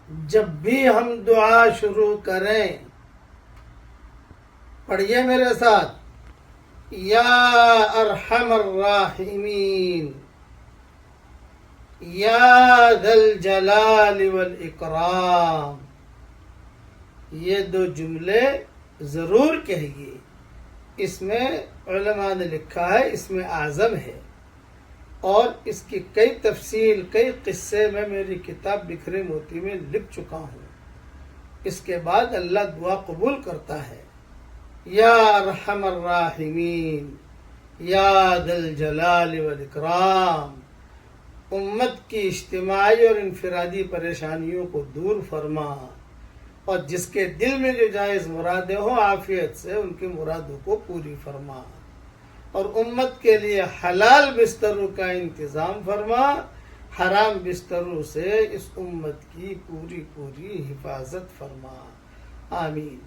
جب بھی ہم دعا شروع کریں، پڑھیے میرے ساتھ، یا ارحم الراحمین، یا ذا الجلال والاکرام، یہ دو جملے ضرور کہیے۔ اس میں علماء نے لکھا ہے اس میں اعظم ہے، اور اس کی کئی تفصیل، کئی قصے میں میری کتاب بکھرے موتی میں لکھ چکا ہوں۔ اس کے بعد اللہ دعا قبول کرتا ہے۔ یا ارحم الراحمین، یا ذا الجلال والاکرام، امت کی اجتماعی اور انفرادی پریشانیوں کو دور فرما، اور جس کے دل میں جو جائز مرادیں ہوں عافیت سے ان کی مرادوں کو پوری فرما، اور امت کے لیے حلال بستروں کا انتظام فرما، حرام بستروں سے اس امت کی پوری حفاظت فرما۔ آمین۔